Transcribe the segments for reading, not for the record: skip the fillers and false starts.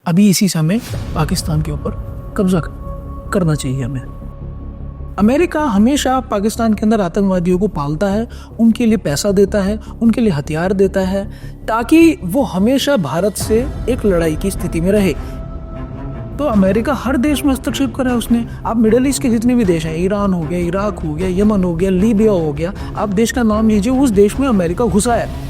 अभी इसी समय पाकिस्तान के ऊपर कब्जा करना चाहिए हमें। अमेरिका हमेशा पाकिस्तान के अंदर आतंकवादियों को पालता है, उनके लिए पैसा देता है, उनके लिए हथियार देता है, ताकि वो हमेशा भारत से एक लड़ाई की स्थिति में रहे। तो अमेरिका हर देश में हस्तक्षेप करा है उसने। आप मिडिल ईस्ट के जितने भी देश हैं, ईरान हो गया, इराक हो गया, यमन हो गया, लीबिया हो गया, आप देश का नाम लीजिए, उस देश में अमेरिका घुसा है।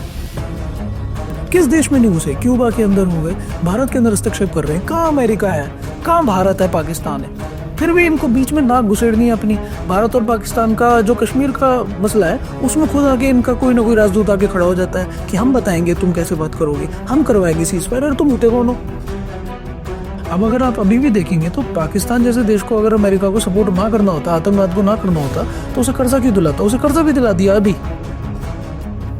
किस देश में नहीं घुसे? क्यूबा के अंदर हो गए, भारत के अंदर हस्तक्षेप कर रहे हैं। कहाँ अमेरिका है, कहाँ भारत है, पाकिस्तान है? फिर भी इनको बीच में नाक घुसेड़नी है अपनी। भारत और पाकिस्तान का जो कश्मीर का मसला है, उसमें खुद आगे इनका कोई ना कोई राजदूत आगे खड़ा हो जाता है कि हम बताएंगे तुम कैसे बात करोगे, हम करवाएंगे सीज़फायर, और तुम होते कौन हो? अब अगर आप अभी भी देखेंगे तो पाकिस्तान जैसे देश को अगर अमेरिका को सपोर्ट ना करना होता, आतंकवाद को ना करना होता, तो उसे कर्जा क्यों दिलाता? उसे कर्जा भी दिला दिया अभी।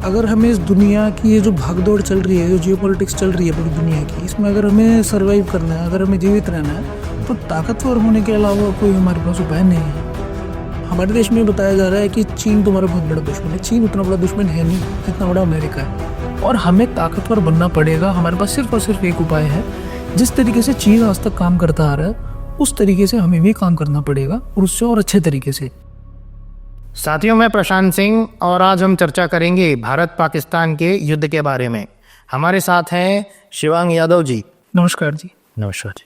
अगर हमें इस दुनिया की ये जो भागदौड़ चल रही है, जो जियोपॉलिटिक्स चल रही है पूरी दुनिया की, इसमें अगर हमें सर्वाइव करना है, अगर हमें जीवित रहना है, तो ताकतवर होने के अलावा कोई हमारे पास उपाय नहीं है। हमारे देश में बताया जा रहा है कि चीन तुम्हारा बहुत बड़ा दुश्मन है। चीन उतना बड़ा दुश्मन है नहीं जितना बड़ा अमेरिका है, और हमें ताकतवर बनना पड़ेगा। हमारे पास सिर्फ और सिर्फ एक उपाय है। जिस तरीके से चीन आज तक काम करता आ रहा है, उस तरीके से हमें भी काम करना पड़ेगा, और उससे और अच्छे तरीके से। साथियों, मैं प्रशांत सिंह और आज हम चर्चा करेंगे भारत पाकिस्तान के युद्ध के बारे में। हमारे साथ हैं शिवांग यादव जी। नमस्कार जी। नमस्कार जी।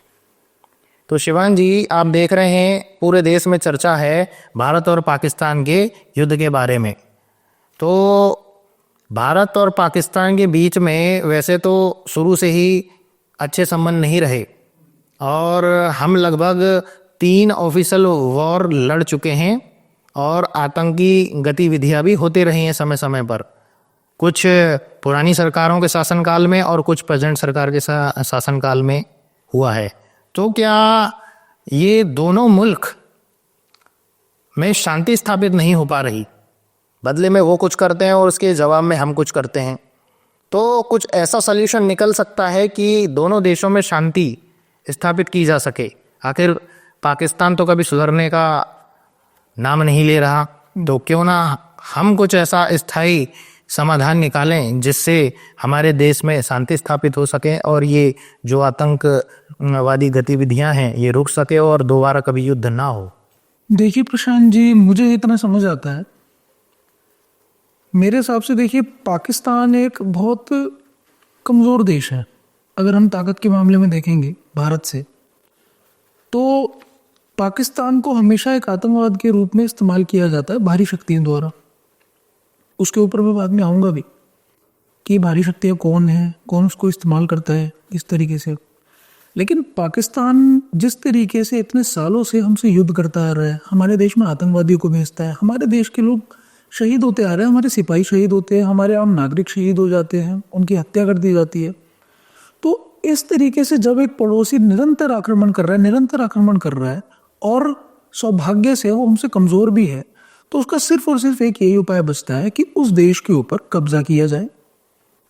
तो शिवांग जी, आप देख रहे हैं पूरे देश में चर्चा है भारत और पाकिस्तान के युद्ध के बारे में। तो भारत और पाकिस्तान के बीच में वैसे तो शुरू से ही अच्छे संबंध नहीं रहे, और हम लगभग 3 ऑफिशियल वॉर लड़ चुके हैं, और आतंकी गतिविधियां भी होती रही हैं समय समय पर, कुछ पुरानी सरकारों के शासनकाल में और कुछ प्रेजेंट सरकार के शासनकाल में हुआ है। तो क्या ये दोनों मुल्क में शांति स्थापित नहीं हो पा रही? बदले में वो कुछ करते हैं और उसके जवाब में हम कुछ करते हैं। तो कुछ ऐसा सल्यूशन निकल सकता है कि दोनों देशों में शांति स्थापित की जा सके। आखिर पाकिस्तान तो कभी सुधरने का नाम नहीं ले रहा, तो क्यों ना हम कुछ ऐसा स्थायी समाधान निकालें जिससे हमारे देश में शांति स्थापित हो सके, और ये जो आतंकवादी गतिविधियां हैं ये रुक सके, और दोबारा कभी युद्ध ना हो। देखिए प्रशांत जी, मुझे इतना समझ आता है, मेरे हिसाब से देखिए, पाकिस्तान एक बहुत कमज़ोर देश है। अगर हम ताकत के मामले में देखेंगे भारत से, तो पाकिस्तान को हमेशा एक आतंकवाद के रूप में इस्तेमाल किया जाता है बाहरी शक्तियों द्वारा। उसके ऊपर मैं बाद में आऊँगा भी कि बाहरी शक्तियाँ कौन हैं, कौन उसको इस्तेमाल करता है, किस तरीके से। लेकिन पाकिस्तान जिस तरीके से इतने सालों से हमसे युद्ध करता आ रहा है, हमारे देश में आतंकवादियों को भेजता है, हमारे देश के लोग शहीद होते आ रहे हैं, हमारे सिपाही शहीद होते हैं, हमारे आम नागरिक शहीद हो जाते हैं, उनकी हत्या कर दी जाती है। तो इस तरीके से जब एक पड़ोसी निरंतर आक्रमण कर रहा है, और सौभाग्य से वो हमसे कमज़ोर भी है, तो उसका सिर्फ और सिर्फ एक यही उपाय बचता है कि उस देश के ऊपर कब्जा किया जाए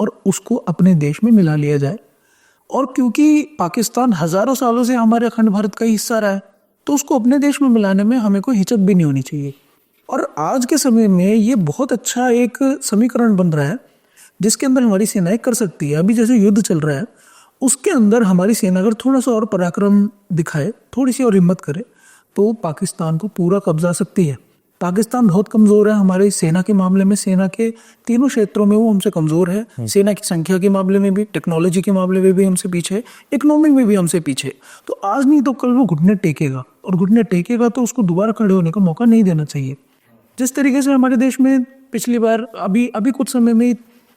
और उसको अपने देश में मिला लिया जाए। और क्योंकि पाकिस्तान हज़ारों सालों से हमारे अखंड भारत का हिस्सा रहा है, तो उसको अपने देश में मिलाने में हमें कोई हिचक भी नहीं होनी चाहिए। और आज के समय में ये बहुत अच्छा एक समीकरण बन रहा है जिसके अंदर हमारी सेनाएं कर सकती है। अभी जैसे युद्ध चल रहा है, उसके अंदर हमारी सेना अगर थोड़ा सा और पराक्रम दिखाए, थोड़ी सी और हिम्मत करे, तो पाकिस्तान को पूरा कब्जा सकती है। पाकिस्तान बहुत कमज़ोर है हमारी सेना के मामले में, सेना के तीनों क्षेत्रों में वो हमसे कमज़ोर है। सेना की संख्या के मामले में भी, टेक्नोलॉजी के मामले में भी हमसे पीछे, इकोनॉमिक में भी हमसे पीछे। तो आज नहीं तो कल वो घुटने टेकेगा, और घुटने टेकेगा तो उसको दोबारा खड़े होने का मौका नहीं देना चाहिए। जिस तरीके से हमारे देश में पिछली बार अभी कुछ समय में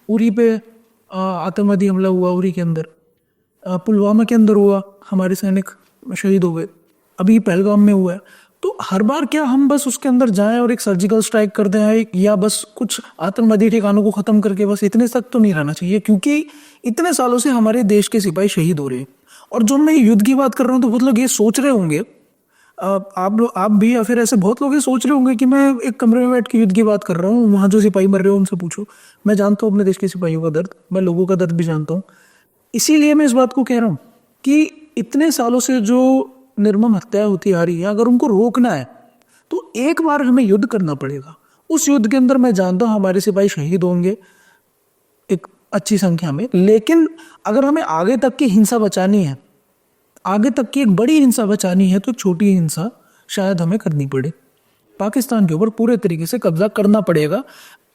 उरी पे आतंकवादी हमला हुआ, उरी के अंदर, पुलवामा के अंदर हुआ, हमारे सैनिक शहीद हो गए, अभी पहलगाम में हुआ है। तो हर बार क्या हम बस उसके अंदर जाएं और एक सर्जिकल स्ट्राइक कर दें, या बस कुछ आतंकवादी ठिकानों को ख़त्म करके बस इतने तक तो नहीं रहना चाहिए, क्योंकि इतने सालों से हमारे देश के सिपाही शहीद हो रहे हैं। और जब मैं युद्ध की बात कर रहा हूँ तो बहुत लोग ये सोच रहे होंगे, आप भी या फिर ऐसे बहुत लोग ये सोच रहे होंगे कि मैं एक कमरे में बैठ के युद्ध की बात कर रहा हूँ, वहाँ जो सिपाही मर रहे हो उनसे पूछो। मैं जानता हूँ अपने देश के सिपाहियों का दर्द, मैं लोगों का दर्द भी जानता हूँ। इसीलिए मैं इस बात को कह रहा हूँ कि इतने सालों से जो निर्मम हत्या होती आ रही है, अगर उनको रोकना है तो एक बार हमें युद्ध करना पड़ेगा। उस युद्ध के अंदर मैं जानता हूँ हमारे सिपाही शहीद होंगे एक अच्छी संख्या में, लेकिन अगर हमें आगे तक की हिंसा बचानी है, आगे तक की एक बड़ी हिंसा बचानी है तो एक छोटी हिंसा शायद हमें करनी पड़े। पाकिस्तान के ऊपर पूरे तरीके से कब्जा करना पड़ेगा।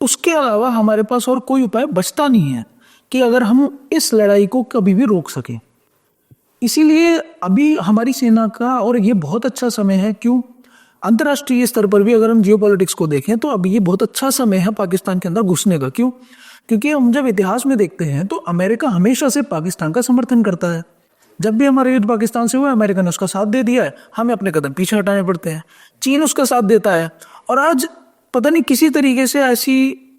उसके अलावा हमारे पास और कोई उपाय बचता नहीं है कि अगर हम इस लड़ाई को कभी भी रोक सकें। इसीलिए अभी हमारी सेना का और ये बहुत अच्छा समय है। क्यों? अंतर्राष्ट्रीय स्तर पर भी अगर हम जियोपॉलिटिक्स को देखें तो अभी ये बहुत अच्छा समय है पाकिस्तान के अंदर घुसने का। क्यों? क्योंकि हम जब इतिहास में देखते हैं तो अमेरिका हमेशा से पाकिस्तान का समर्थन करता है। जब भी हमारा युद्ध पाकिस्तान से हुआ, अमेरिका ने उसका साथ दे दिया है, हमें अपने कदम पीछे हटाने पड़ते हैं। चीन उसका साथ देता है और आज पता नहीं किसी तरीके से ऐसी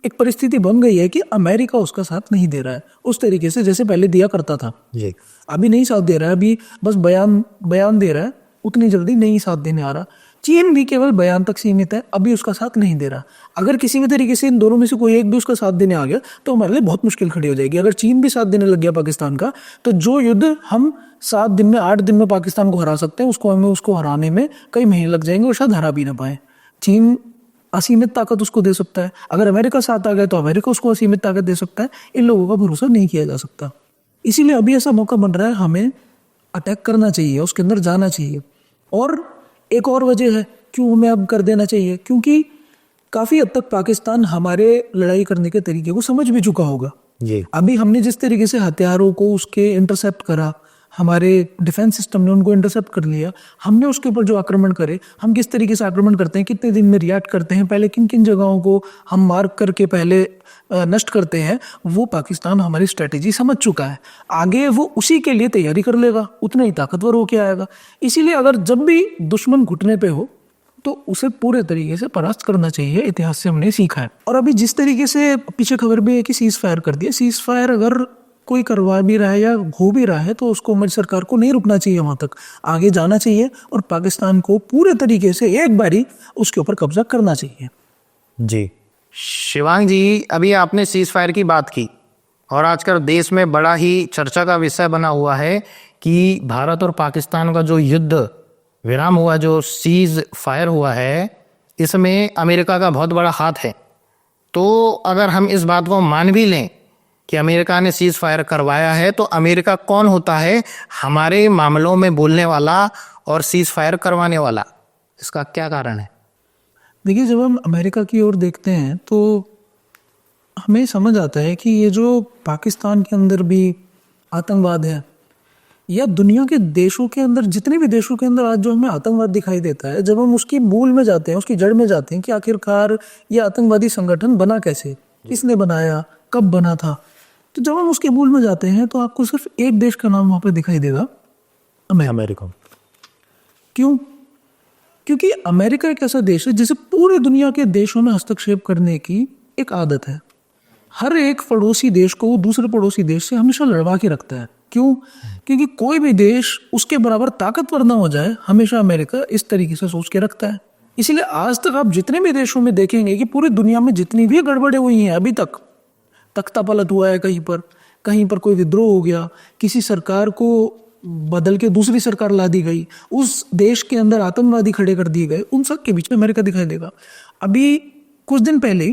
एक परिस्थिति बन गई है कि अमेरिका उसका साथ नहीं दे रहा है उस तरीके से जैसे पहले दिया करता था। जी। अभी नहीं साथ दे रहा है, अभी बस बयान दे रहा है, उतनी जल्दी नहीं साथ देने आ रहा। चीन भी केवल बयान तक सीमित है, अभी उसका साथ नहीं दे रहा। अगर किसी भी तरीके से इन दोनों में से कोई एक भी उसका साथ देने आ गया तो हमारे लिए बहुत मुश्किल खड़ी हो जाएगी। अगर चीन भी साथ देने लग गया पाकिस्तान का, तो जो युद्ध हम 7 दिन में 8 दिन में पाकिस्तान को हरा सकते हैं, उसको हराने में कई महीने लग जाएंगे और शायद हरा भी ना पाए। चीन असीमित ताकत उसको दे सकता है, अगर अमेरिका साथ आ गया तो अमेरिका उसको असीमित ताकत दे सकता है। इन लोगों का भरोसा नहीं किया जा सकता। इसीलिए अभी ऐसा मौका बन रहा है, हमें अटैक करना चाहिए, उसके अंदर जाना चाहिए। और एक और वजह है क्यों हमें अब कर देना चाहिए, क्योंकि काफ़ी हद तक पाकिस्तान हमारे लड़ाई करने के तरीके को समझ भी चुका होगा। जी। अभी हमने जिस तरीके से हथियारों को उसके इंटरसेप्ट करा, हमारे डिफेंस सिस्टम ने उनको इंटरसेप्ट कर लिया, हमने उसके ऊपर जो आक्रमण करे, हम किस तरीके से आक्रमण करते हैं, कितने दिन में रिएक्ट करते हैं, पहले किन किन जगहों को हम मार्क करके पहले नष्ट करते हैं, वो पाकिस्तान हमारी स्ट्रेटेजी समझ चुका है। आगे वो उसी के लिए तैयारी कर लेगा, उतना ही ताकतवर होके आएगा। इसीलिए अगर जब भी दुश्मन घुटने पे हो तो उसे पूरे तरीके से परास्त करना चाहिए। इतिहास से हमने सीखा है। और अभी जिस तरीके से पीछे खबर भी है कि सीज फायर कर दिया, सीज फायर अगर कोई करवा भी रहा है या हो भी रहा है तो उसको हमारी सरकार को नहीं रुकना चाहिए, वहां तक आगे जाना चाहिए और पाकिस्तान को पूरे तरीके से एक बारी उसके ऊपर कब्जा करना चाहिए। जी। शिवांग जी, अभी आपने सीज फायर की बात की और आजकल देश में बड़ा ही चर्चा का विषय बना हुआ है कि भारत और पाकिस्तान का जो युद्ध विराम हुआ, जो सीज फायर हुआ है, इसमें अमेरिका का बहुत बड़ा हाथ है। तो अगर हम इस बात को मान भी लें कि अमेरिका ने सीज फायर करवाया है, तो अमेरिका कौन होता है हमारे मामलों में बोलने वाला और सीज फायर करवाने वाला? इसका क्या कारण है? देखिए, जब हम अमेरिका की ओर देखते हैं तो हमें समझ आता है कि ये जो पाकिस्तान के अंदर भी आतंकवाद है या दुनिया के देशों के अंदर, जितने भी देशों के अंदर आज जो हमें आतंकवाद दिखाई देता है, जब हम उसकी मूल में जाते हैं, उसकी जड़ में जाते हैं कि आखिरकार ये आतंकवादी संगठन बना कैसे, किसने बनाया, कब बना था, तो जब हम उसके मूल में जाते हैं तो आपको सिर्फ एक देश का नाम वहां पे दिखाई देगा, अमेरिका। क्यों? क्योंकि अमेरिका एक ऐसा देश है जिसे पूरे दुनिया के देशों में हस्तक्षेप करने की एक आदत है। हर एक पड़ोसी देश को दूसरे पड़ोसी देश से हमेशा लड़वा के रखता है। क्यों? क्योंकि कोई भी देश उसके बराबर ताकतवर ना हो जाए, हमेशा अमेरिका इस तरीके से सोच के रखता है। इसीलिए आज तक आप जितने भी देशों में देखेंगे कि पूरी दुनिया में जितनी भी गड़बड़े हुई हैं, अभी तक तख्ता पलट हुआ है, कहीं पर कोई विद्रोह हो गया, किसी सरकार को बदल के दूसरी सरकार ला दी गई, उस देश के अंदर आतंकवादी खड़े कर दिए गए, उन सब के बीच में अमेरिका दिखाई देगा। अभी कुछ दिन पहले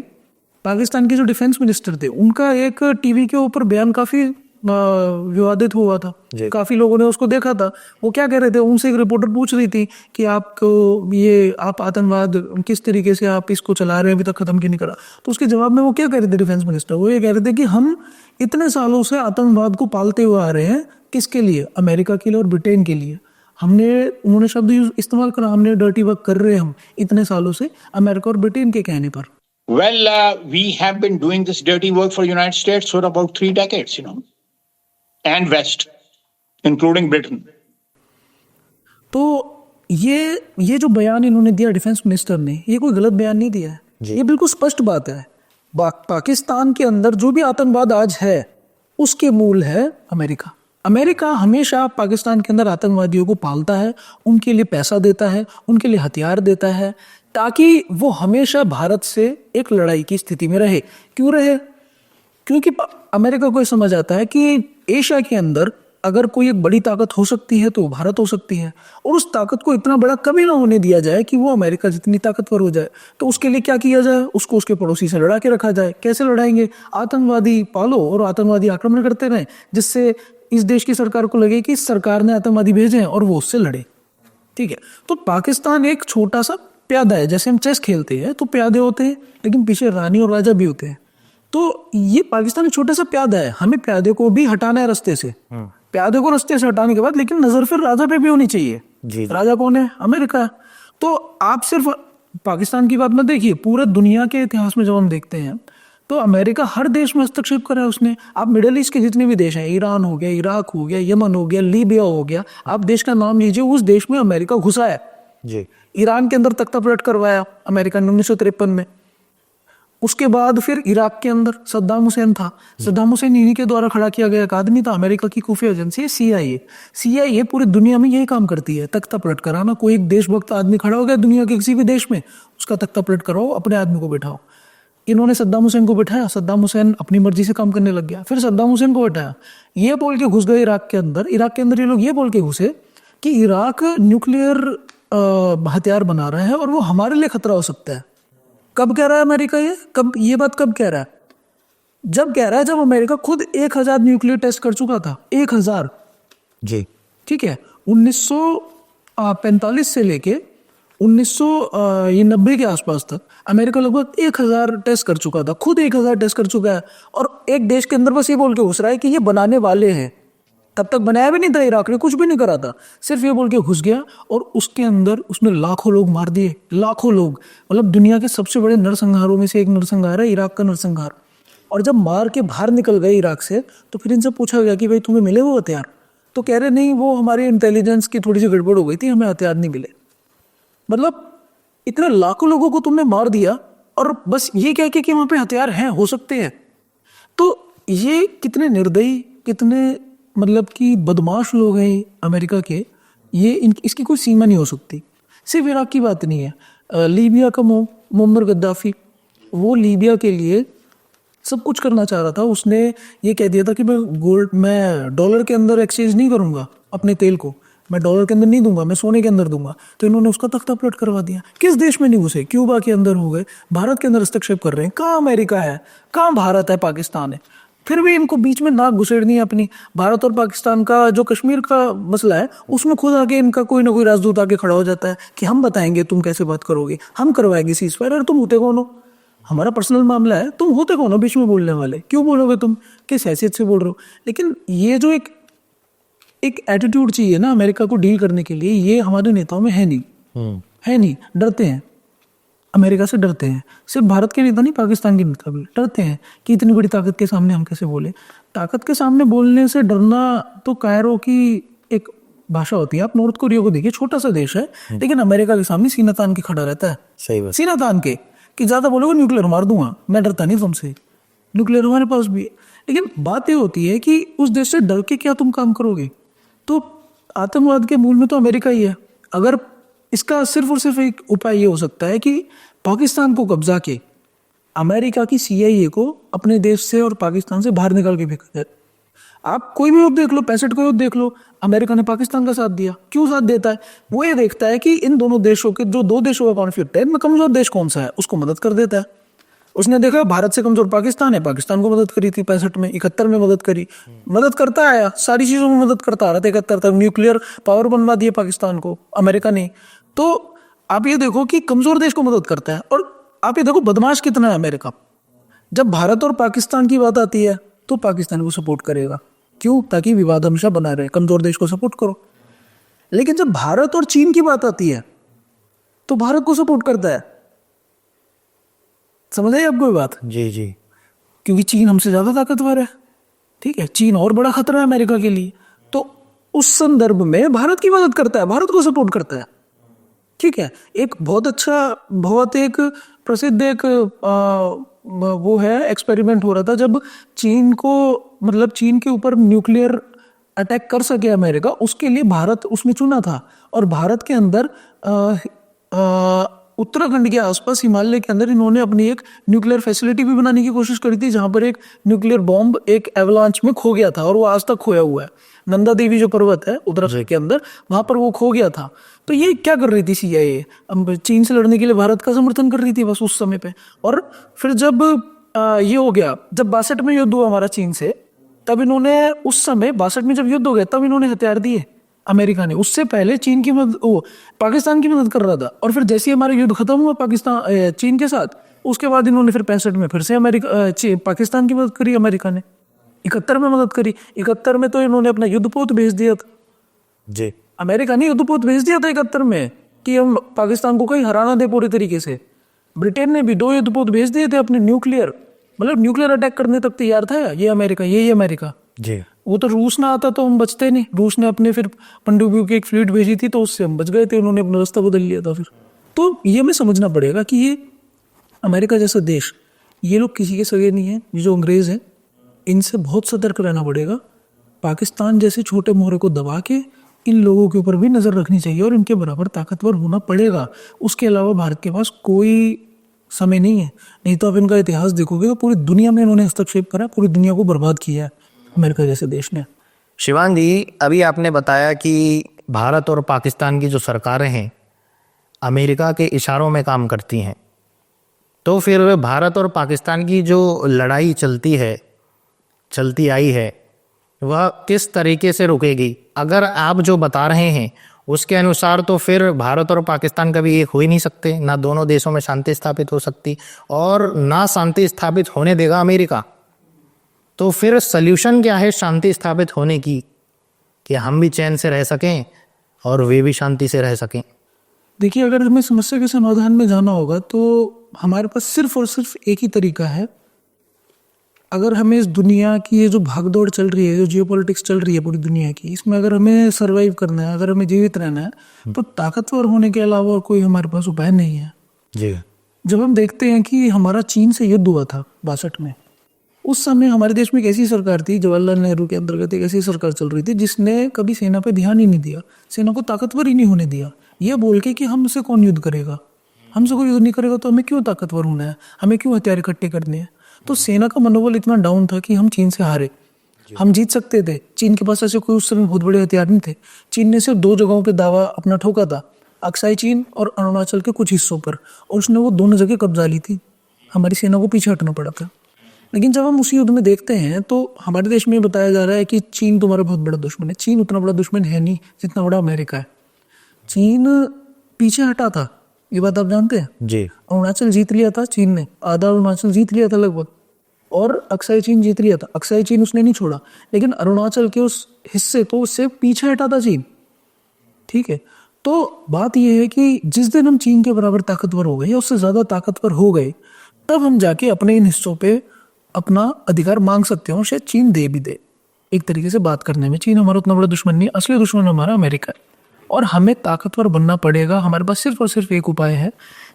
पाकिस्तान के जो डिफेंस मिनिस्टर थे, उनका एक टीवी के ऊपर बयान काफी विवादित हुआ था, काफी लोगों ने उसको देखा था। वो क्या कह रहे थे, उनसे एक रिपोर्टर पूछ रही थी कि आप आतंकवाद किस तरीके से आप इसको चला रहे हैं, अभी तक खत्म क्यों नहीं करा। तो उसके जवाब में वो क्या कह रहे थे डिफेंस मिनिस्टर, वो ये कह रहे थे कि हम इतने सालों से आतंकवाद को पालते हुए आ रहे हैं, किसके लिए? अमेरिका के लिए और ब्रिटेन के लिए। उन्होंने शब्द इस्तेमाल करा, हमने डर्टी वर्क कर रहे हैं हम इतने सालों से अमेरिका और ब्रिटेन के कहने पर। Well, we have been doing this dirty work for United States for about 3 decades, and West, including Britain. तो ये जो बयान इन्होंने दिया डिफेंस मिनिस्टर ने, ये कोई गलत बयान नहीं दिया है, ये बिल्कुल स्पष्ट बात है। पाकिस्तान के अंदर जो भी आतंकवाद आज है, उसके मूल है अमेरिका। अमेरिका हमेशा पाकिस्तान के अंदर आतंकवादियों को पालता है, उनके लिए पैसा देता है, उनके लिए हथियार देता है, ताकि वो हमेशा भारत से एक लड़ाई की स्थिति में रहे। क्यों रहे? क्योंकि अमेरिका को समझ आता है कि एशिया के अंदर अगर कोई एक बड़ी ताकत हो सकती है तो भारत हो सकती है, और उस ताकत को इतना बड़ा कभी ना होने दिया जाए कि वो अमेरिका जितनी ताकतवर हो जाए। तो उसके लिए क्या किया जाए? उसको उसके पड़ोसी से लड़ा के रखा जाए। कैसे लड़ाएंगे? आतंकवादी पालो और आतंकवादी आक्रमण करते रहें, जिससे इस देश की सरकार को लगे कि इस सरकार ने आतंकवादी भेजे हैं और वो उससे लड़े, ठीक है। तो पाकिस्तान एक छोटा सा प्यादा है, जैसे हम चेस खेलते हैं तो प्यादे होते हैं लेकिन पीछे रानी और राजा भी होते हैं। तो ये पाकिस्तान एक छोटा सा प्यादा है, हमें प्यादे को भी हटाना है रास्ते से। प्यादे को रास्ते से हटाने के बाद लेकिन नजर फिर राजा पे भी होनी चाहिए। जी। राजा कौन है? अमेरिका। तो आप सिर्फ पाकिस्तान की बात मत देखिए, पूरे दुनिया के इतिहास में जब हम देखते हैं तो अमेरिका हर देश में हस्तक्षेप करा है उसने। आप मिडिल ईस्ट के जितने भी देश हैं, ईरान हो गया, इराक हो गया, यमन हो गया, लीबिया हो गया, आप देश का नाम लीजिए, उस देश में अमेरिका घुसा है। जी। ईरान के अंदर तख्ता पलट करवाया अमेरिका ने 1953 में। उसके बाद फिर इराक के अंदर सद्दाम हुसैन था, सद्दाम हुसैन इन्हीं के द्वारा खड़ा किया गया एक आदमी था। अमेरिका की खुफिया एजेंसी है CIA पूरी दुनिया में यही काम करती है, तख्ता पलट कराना। कोई एक देशभक्त आदमी खड़ा हो गया दुनिया के किसी भी देश में, उसका तख्ता पलट कराओ, अपने आदमी को बिठाओ। इन्होंने सद्दाम हुसैन को बिठाया, सद्दाम हुसैन अपनी मर्जी से काम करने लग गया। फिर सद्दाम हुसैन को बिठाया, ये बोल के घुस गए इराक के अंदर। इराक के अंदर ये लोग ये बोल के घुसे कि इराक न्यूक्लियर हथियार बना रहा है और वो हमारे लिए खतरा हो सकता है। कब कह रहा है अमेरिका ये बात कब कह रहा है? जब कह रहा है जब अमेरिका खुद 1000 न्यूक्लियर टेस्ट कर चुका था। 1000। जी। ठीक है। 1945 से लेके 1990 के आसपास तक अमेरिका लगभग 1000 टेस्ट कर चुका था, खुद 1000 टेस्ट कर चुका है। और एक देश के अंदर बस ये बोल के घुस रहा है कि ये बनाने वाले हैं। तब तक बनाया भी नहीं था, इराक ने कुछ भी नहीं करा था, सिर्फ ये बोल के घुस गया और उसके अंदर उसने लाखों लोग मार दिए, लाखों लोग। मतलब दुनिया के सबसे बड़े नरसंहारों में से एक नरसंहार है इराक का नरसंहार। और जब मार के बाहर निकल गए इराक से तो फिर इनसे पूछा गया कि भाई तुम्हें मिले वो हथियार? तो कह रहे नहीं, वो हमारी इंटेलिजेंस की थोड़ी सी गड़बड़ हो गई थी, हमें हथियार नहीं मिले। मतलब इतने लाखों लोगों को तुमने मार दिया और बस ये कह के कि वहां पे हथियार हैं, हो सकते हैं। तो ये कितने निर्दयी, कितने मतलब कि बदमाश लोग हैं अमेरिका के, ये इसकी कोई सीमा नहीं हो सकती। सिर्फ इराक की बात नहीं है, लीबिया का मुअम्मर गद्दाफी, वो लीबिया के लिए सब कुछ करना चाह रहा था। उसने ये कह दिया था कि मैं डॉलर के अंदर एक्सचेंज नहीं करूंगा अपने तेल को, मैं डॉलर के अंदर नहीं दूंगा, मैं सोने के अंदर दूंगा। तो इन्होंने उसका तख्ता पलट करवा दिया। किस देश में नहीं घुसे? क्यूबा के अंदर हो गए, भारत के अंदर हस्तक्षेप कर रहे हैं। कहाँ अमेरिका है, कहाँ भारत है, पाकिस्तान है? फिर भी इनको बीच में नाक घुसेड़नी है अपनी। भारत और पाकिस्तान का जो कश्मीर का मसला है उसमें खुद आके इनका कोई ना कोई राजदूत आके खड़ा हो जाता है कि हम बताएंगे तुम कैसे बात करोगे, हम करवाएंगे सीजफायर। अरे तुम होते कौन हो? हमारा पर्सनल मामला है, तुम होते कौन हो बीच में बोलने वाले? क्यों बोलोगे तुम? किस हैसियत से बोल रहे हो? लेकिन ये जो एक एटीट्यूड चाहिए ना अमेरिका को डील करने के लिए, ये हमारे नेताओं में है नहीं। डरते हैं, अमेरिका से डरते हैं। सिर्फ भारत के नेता नहीं, पाकिस्तान के नेता भी डरते हैं कि इतनी बड़ी ताकत के सामने हम कैसे बोले। ताकत के सामने बोलने से डरना तो कायरो की एक भाषा होती है। आप नॉर्थ कोरिया को देखिए, छोटा सा देश है लेकिन अमेरिका के सामने सीना तान के खड़ा रहता है। सही बात। सीना तान के कि ज्यादा बोलोगे न्यूक्लियर मार दूंगा, मैं डरता नहीं तुमसे, न्यूक्लियर हमारे पास भी है। लेकिन बात ये होती है कि उस देश से डर के क्या तुम काम करोगे? तो आतंकवाद के मूल में तो अमेरिका ही है। अगर इसका सिर्फ और सिर्फ एक उपाय ये हो सकता है कि पाकिस्तान को कब्जा के अमेरिका की CIA को अपने देश से और पाकिस्तान से बाहर निकाल के फेंका जाए। आप कोई भी युद्ध देख लो, 65 का युद्ध देख लो, अमेरिका ने पाकिस्तान का साथ दिया। क्यों साथ देता है? वो ये देखता है कि इन दोनों देशों के जो दो देशों का कॉन्फ्लिक्ट है, इनमें कमजोर देश कौन सा है, उसको मदद कर देता है। उसने देखा भारत से कमजोर पाकिस्तान है, पाकिस्तान को मदद करी थी 65 में, 71 में मदद करी, मदद करता आया, सारी चीजों में मदद करता आ रहा था। 71 तक न्यूक्लियर पावर बनवा दिया पाकिस्तान को अमेरिका ने। तो आप ये देखो कि कमजोर देश को मदद करता है। और आप ये देखो बदमाश कितना है अमेरिका। जब भारत और पाकिस्तान की बात आती है तो पाकिस्तान को सपोर्ट करेगा। क्यों? ताकि विवाद हमेशा बना रहे, कमजोर देश को सपोर्ट करो। लेकिन जब भारत और चीन की बात आती है तो भारत को सपोर्ट करता है। समझ आई आपको ये बात? जी। क्योंकि चीन हमसे ज्यादा ताकतवर है, ठीक है, चीन और बड़ा खतरा है अमेरिका के लिए। तो उस संदर्भ में भारत की मदद करता है, भारत को सपोर्ट करता है, ठीक है। एक बहुत अच्छा, बहुत एक प्रसिद्ध एक वो है एक्सपेरिमेंट हो रहा था जब चीन को, मतलब चीन के ऊपर न्यूक्लियर अटैक कर सके अमेरिका, उसके लिए भारत उसमें चुना था। और भारत के अंदर उत्तराखंड के आसपास हिमालय के अंदर इन्होंने अपनी एक न्यूक्लियर फैसिलिटी भी बनाने की कोशिश करी थी, जहां पर एक न्यूक्लियर बॉम्ब एक एवलांच में खो गया था और वो आज तक खोया हुआ है। नंदा देवी जो पर्वत है उत्तराखंड के अंदर, वहां पर वो खो गया था। तो ये क्या कर रही थी CIA? अब चीन से लड़ने के लिए भारत का समर्थन कर रही थी बस उस समय पे। और फिर जब ये हो गया, जब 62 में युद्ध हुआ हमारा चीन से, तब इन्होंने उस समय 62 में जब युद्ध हो गया तब इन्होंने हथियार दिए अमेरिका ने। उससे पहले चीन की मदद, वो पाकिस्तान की मदद कर रहा था। और फिर जैसे ही हमारा युद्ध खत्म हुआ पाकिस्तान चीन के साथ, उसके बाद इन्होंने फिर 65 में फिर से पाकिस्तान की मदद करी अमेरिका ने। 71 में मदद करी। 71 में तो इन्होंने अपना युद्धपोत भेज दिया था। जी। अमेरिका ने युद्धपोत भेज दिया था 71 में कि हम पाकिस्तान को कहीं हराना दे पूरी तरीके से। ब्रिटेन ने भी 2 युद्धपोत भेज दिए थे अपने न्यूक्लियर, मतलब न्यूक्लियर अटैक करने तक तैयार था ये अमेरिका, ये अमेरिका। जी। वो तो रूस ना आता तो हम बचते नहीं। रूस ने अपने फिर पनडुब्बियों की एक फ्लीट भेजी थी तो उससे हम बच गए थे, उन्होंने अपना रास्ता बदल लिया था फिर। तो ये हमें समझना पड़ेगा कि ये अमेरिका जैसा देश, ये लोग किसी के सगे नहीं है। ये जो अंग्रेज हैं इनसे बहुत सतर्क रहना पड़ेगा। पाकिस्तान जैसे छोटे मोहरे को दबा के इन लोगों के ऊपर भी नज़र रखनी चाहिए और इनके बराबर ताकतवर होना पड़ेगा। उसके अलावा भारत के पास कोई समय नहीं है। नहीं तो आप इनका इतिहास देखोगे तो पूरी दुनिया में इन्होंने हस्तक्षेप करा, पूरी दुनिया को बर्बाद किया है अमेरिका जैसे देश ने। शिवांग जी, अभी आपने बताया कि भारत और पाकिस्तान की जो सरकारें हैं अमेरिका के इशारों में काम करती हैं, तो फिर भारत और पाकिस्तान की जो लड़ाई चलती आई है वह किस तरीके से रुकेगी? अगर आप जो बता रहे हैं उसके अनुसार तो फिर भारत और पाकिस्तान कभी एक हो ही नहीं सकते, ना दोनों देशों में शांति स्थापित हो सकती और ना शांति स्थापित होने देगा अमेरिका। तो फिर सल्यूशन क्या है शांति स्थापित होने की, कि हम भी चैन से रह सकें और वे भी शांति से रह सकें? देखिए, अगर हमें समस्या के समाधान में जाना होगा तो हमारे पास सिर्फ और सिर्फ एक ही तरीका है। अगर हमें इस दुनिया की ये जो भागदौड़ चल रही है, जो जियोपॉलिटिक्स चल रही है पूरी दुनिया की, इसमें अगर हमें सरवाइव करना है, अगर हमें जीवित रहना है, तो ताकतवर होने के अलावा और कोई हमारे पास उपाय नहीं है। जी। जब हम देखते हैं कि हमारा चीन से युद्ध हुआ था 62 में, उस समय हमारे देश में एक ऐसी सरकार थी, जवाहरलाल नेहरू के अंतर्गत एक ऐसी सरकार चल रही थी जिसने कभी सेना पे ध्यान ही नहीं दिया, सेना को ताकतवर ही नहीं होने दिया, ये बोल के कि हमसे कौन युद्ध करेगा, हमसे कोई युद्ध नहीं करेगा तो हमें क्यों ताकतवर होना है, हमें क्यों हथियार इकट्ठे करने हैं। तो सेना का मनोबल इतना डाउन था कि हम चीन से हारे। हम जीत सकते थे, चीन के पास ऐसे कोई उस समय बहुत बड़े हथियार नहीं थे। चीन ने सिर्फ 2 जगहों पे दावा अपना ठोका था, अक्साई चीन और अरुणाचल के कुछ हिस्सों पर, और उसने वो दोनों जगह कब्जा ली थी। हमारी सेना को पीछे हटना पड़ा था। लेकिन जब हम उसी युद्ध में देखते हैं तो हमारे देश में बताया जा रहा है कि चीन तुम्हारा बहुत बड़ा दुश्मन है। चीन उतना बड़ा दुश्मन है नहीं जितना बड़ा अमेरिका है। चीन पीछे हटा था, ये बात आप जानते हैं। जी। अरुणाचल जीत लिया था चीन ने, आधा अरुणाचल जीत लिया था लगभग, और अक्साई चीन जीत लिया था। अक्साई चीन उसने नहीं छोड़ा, लेकिन अरुणाचल के उस हिस्से तो उससे पीछे हटा था चीन। ठीक है, तो बात यह है कि जिस दिन हम चीन के बराबर ताकतवर हो गए या उससे ज्यादा ताकतवर हो गए, तब हम जाके अपने इन हिस्सों पे अपना अधिकार मांग सकते हो। शायद चीन दे भी दे एक तरीके से बात करने में। चीन हमारा उतना बड़ा दुश्मन नहीं है, असली दुश्मन हमारा अमेरिका है। और हमें ताकतवर बनना पड़ेगा। हमारे पास सिर्फ और सिर्फ एक उपाय है।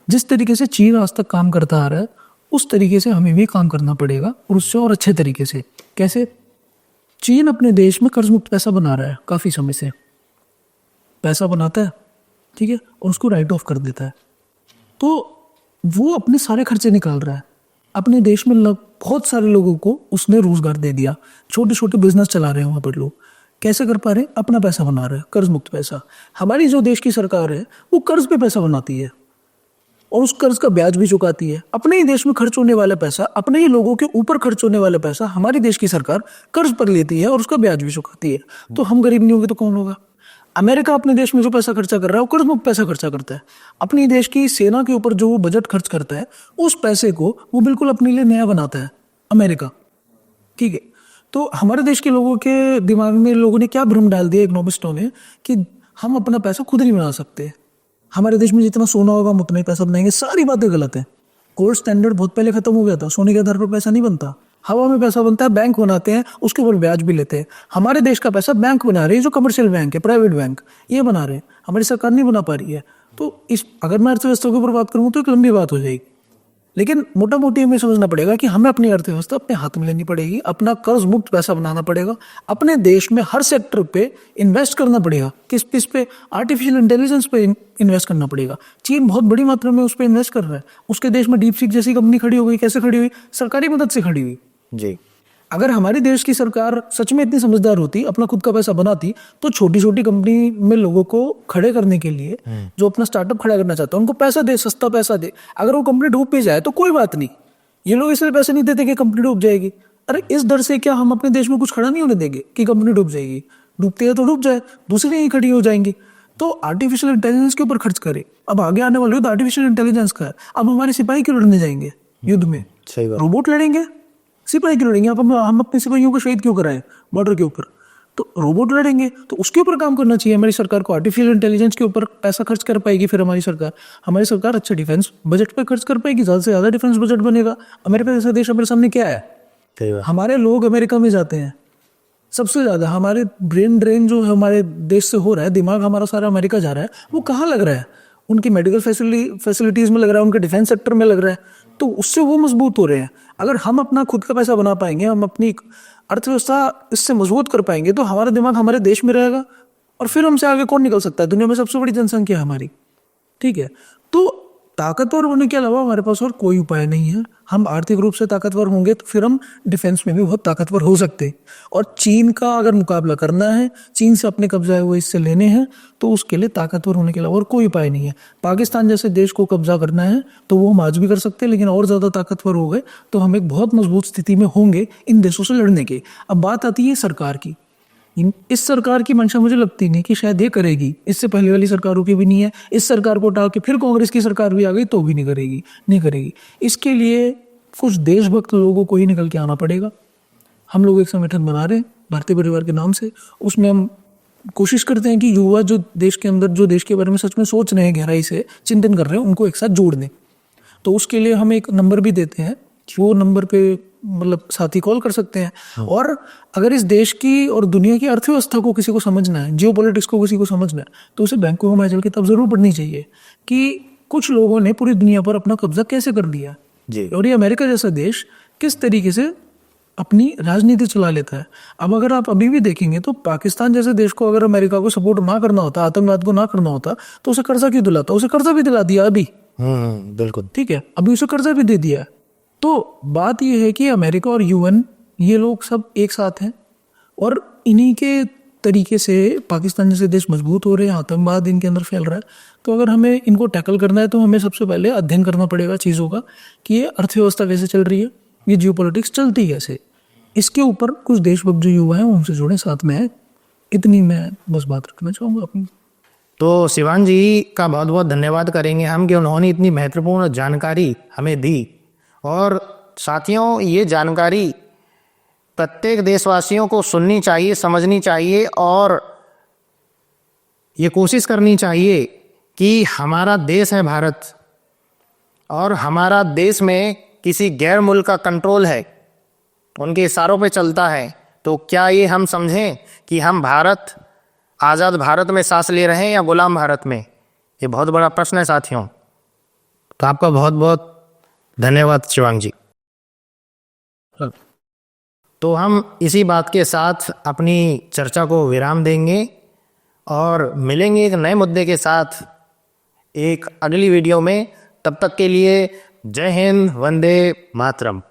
जिस तरीके से चीन आज तक काम करता आ रहा है उस तरीके से हमें भी काम करना पड़ेगा, और उससे और अच्छे तरीके से। कैसे? चीन अपने देश में कर्ज मुक्त पैसा बना रहा है, काफी समय से पैसा बनाता है, ठीक है, और उसको राइट ऑफ कर देता है। तो वो अपने सारे खर्चे निकाल रहा है। अपने देश में बहुत सारे लोगों को उसने रोजगार दे दिया। छोटे छोटे बिजनेस चला रहे हैं वहाँ पर लोग। कैसे कर पा रहे हैं? अपना पैसा बना रहे हैं, कर्ज मुक्त पैसा। हमारी जो देश की सरकार है वो कर्ज पे पैसा बनाती है और उस कर्ज का ब्याज भी चुकाती है। अपने ही देश में खर्च होने वाला पैसा, अपने ही लोगों के ऊपर खर्च होने वाला पैसा हमारी देश की सरकार कर्ज पर लेती है और उसका ब्याज भी चुकाती है। तो हम गरीब नहीं होंगे तो कौन होगा? अमेरिका अपने देश में जो पैसा खर्चा कर रहा है वो कर्ज मुक्त पैसा खर्चा करता है। अपनी देश की सेना के ऊपर जो वो बजट खर्च करता है उस पैसे को वो बिल्कुल अपने लिए नया बनाता है अमेरिका। ठीक है, तो हमारे देश के लोगों के दिमाग में लोगों ने क्या भ्रम डाल दिया, इकोनॉमिस्टों ने, कि हम अपना पैसा खुद नहीं बना सकते। हमारे देश में जितना सोना होगा हम उतना ही पैसा बनाएंगे। सारी बातें गलत है। गोल्ड स्टैंडर्ड बहुत पहले खत्म हो गया था। सोने के आधार पर पैसा नहीं बनता, हवा में पैसा बनता है। बैंक बनाते हैं, उसके ऊपर ब्याज भी लेते हैं। हमारे देश का पैसा बैंक बना रही है, जो कमर्शियल बैंक है, प्राइवेट बैंक, ये बना रहे हैं। हमारी सरकार नहीं बना पा रही है। तो अगर मैं अर्थव्यवस्था के ऊपर बात करूँ तो एक लंबी बात हो जाएगी। लेकिन मोटा मोटी हमें समझना पड़ेगा कि हमें अपनी अर्थव्यवस्था अपने हाथ में लेनी पड़ेगी। अपना कर्ज मुक्त पैसा बनाना पड़ेगा। अपने देश में हर सेक्टर पे इन्वेस्ट करना पड़ेगा। किस पे? आर्टिफिशियल इंटेलिजेंस पे इन्वेस्ट करना पड़ेगा। चीन बहुत बड़ी मात्रा में उस पर इन्वेस्ट कर रहा है। उसके देश में डीप सीक जैसी कंपनी खड़ी हो गई। कैसे खड़ी हुई? सरकारी मदद से खड़ी हुई। जी। अगर हमारे देश की सरकार सच में इतनी समझदार होती, अपना खुद का पैसा बनाती, तो छोटी छोटी कंपनी में लोगों को खड़े करने के लिए, जो अपना स्टार्टअप खड़ा करना चाहता है, उनको पैसा दे, सस्ता पैसा दे। अगर वो कंपनी डूब भी जाए तो कोई बात नहीं, ये लोग इसलिए पैसे नहीं देते कि कंपनी डूब जाएगी। अरे इस डर से क्या हम अपने देश में कुछ खड़ा नहीं होने देंगे कि कंपनी डूब जाएगी? डूबती है तो डूब जाए, दूसरी ही खड़ी हो जाएंगी। तो आर्टिफिशियल इंटेलिजेंस के ऊपर खर्च करें। अब आगे आने वाले युद्ध आर्टिफिशियल इंटेलिजेंस का है। अब हमारे सिपाही क्यों लड़ने जाएंगे युद्ध में? सही बात। रोबोट लड़ेंगे, सिपाही क्यों लड़ेंगे? अब हम अपने सिपाहियों को शहीद क्यों कराएं बॉर्डर के ऊपर? तो रोबोट लड़ेंगे, तो उसके ऊपर काम करना चाहिए हमारी सरकार को। आर्टिफिशियल इंटेलिजेंस के ऊपर पैसा खर्च कर पाएगी फिर हमारी सरकार अच्छा डिफेंस बजट पे खर्च कर पाएगी, ज़्यादा से ज़्यादा डिफेंस बजट बनेगा। अमेरिका जैसा देश हमारे सामने क्या है? सही बात। हमारे लोग अमेरिका में जाते हैं सबसे ज़्यादा। हमारे ब्रेन ड्रेन जो है हमारे देश से हो रहा है, दिमाग हमारा सारा अमेरिका जा रहा है, वो कहाँ लग रहा है? उनकी मेडिकल फैसिलिटीज़ में लग रहा है, उनके डिफेंस सेक्टर में लग रहा है। तो उससे वो मजबूत हो रहे हैं। अगर हम अपना खुद का पैसा बना पाएंगे, हम अपनी अर्थव्यवस्था इससे मजबूत कर पाएंगे, तो हमारा दिमाग हमारे देश में रहेगा और फिर हमसे आगे कौन निकल सकता है? दुनिया में सबसे बड़ी जनसंख्या है हमारी, ठीक है? तो ताकतवर होने के अलावा हमारे पास और कोई उपाय नहीं है। हम आर्थिक रूप से ताकतवर होंगे तो फिर हम डिफेंस में भी बहुत ताकतवर हो सकते हैं। और चीन का अगर मुकाबला करना है, चीन से अपने कब्जा है वो इससे लेने हैं, तो उसके लिए ताकतवर होने के अलावा और कोई उपाय नहीं है। पाकिस्तान जैसे देश को कब्जा करना है तो वो हम आज भी कर सकते हैं, लेकिन और ज़्यादा ताकतवर हो गए तो हम एक बहुत मजबूत स्थिति में होंगे इन देशों से लड़ने की। अब बात आती है सरकार की। इस सरकार की मंशा मुझे लगती नहीं कि शायद ये करेगी। इससे पहले वाली सरकारों की भी नहीं है। इस सरकार को उठा के फिर कांग्रेस की सरकार भी आ गई तो भी नहीं करेगी। इसके लिए कुछ देशभक्त लोगों को ही निकल के आना पड़ेगा। हम लोग एक संगठन बना रहे हैं भारतीय परिवार के नाम से। उसमें हम कोशिश करते हैं कि युवा जो देश के अंदर जो देश के बारे में सच में सोच रहे हैं, गहराई से चिंतन कर रहे हैं, उनको एक साथ जोड़ दें। तो उसके लिए हम एक नंबर भी देते हैं, वो नंबर पे मतलब साथी कॉल कर सकते हैं। और अगर इस देश की और दुनिया की अर्थव्यवस्था को किसी को समझना है, जियोपॉलिटिक्स को किसी को समझना है, तो उसे बैंक ऑफ हिमाचल की किताब जरूर पढ़नी चाहिए कि कुछ लोगों ने पूरी दुनिया पर अपना कब्जा कैसे कर लिया जी। और ये अमेरिका जैसा देश किस तरीके से अपनी राजनीति चला लेता है। अब अगर आप अभी भी देखेंगे तो पाकिस्तान जैसे देश को अगर अमेरिका को सपोर्ट ना करना होता, आतंकवाद को ना करना होता, तो उसे कर्जा क्यों दिलाता? उसे कर्जा भी दिला दिया अभी, बिल्कुल ठीक है, अभी उसे कर्जा भी दे दिया। तो बात यह है कि अमेरिका और यूएन ये लोग सब एक साथ हैं और इन्हीं के तरीके से पाकिस्तान जैसे देश मजबूत हो रहे हैं, आतंकवाद इनके अंदर फैल रहा है। तो अगर हमें इनको टैकल करना है तो हमें सबसे पहले अध्ययन करना पड़ेगा चीज़ों का कि ये अर्थव्यवस्था कैसे चल रही है, ये जियोपॉलिटिक्स चलती है कैसे। इसके ऊपर कुछ देशभक्त जो युवा हैं उनसे जुड़े साथ में है। इतनी मैं बस बात रखना चाहूँगा अपनी। तो शिवांग जी का बहुत बहुत धन्यवाद करेंगे हम कि उन्होंने इतनी महत्वपूर्ण जानकारी हमें दी। और साथियों, ये जानकारी प्रत्येक देशवासियों को सुननी चाहिए, समझनी चाहिए और ये कोशिश करनी चाहिए कि हमारा देश है भारत और हमारा देश में किसी गैर मुल्क का कंट्रोल है, उनके इशारों पे चलता है। तो क्या ये हम समझें कि हम भारत, आज़ाद भारत में सांस ले रहे हैं या गुलाम भारत में? ये बहुत बड़ा प्रश्न है साथियों। तो आपका बहुत बहुत धन्यवाद शिवांग जी। तो हम इसी बात के साथ अपनी चर्चा को विराम देंगे और मिलेंगे एक नए मुद्दे के साथ एक अगली वीडियो में। तब तक के लिए जय हिंद, वंदे मातरम।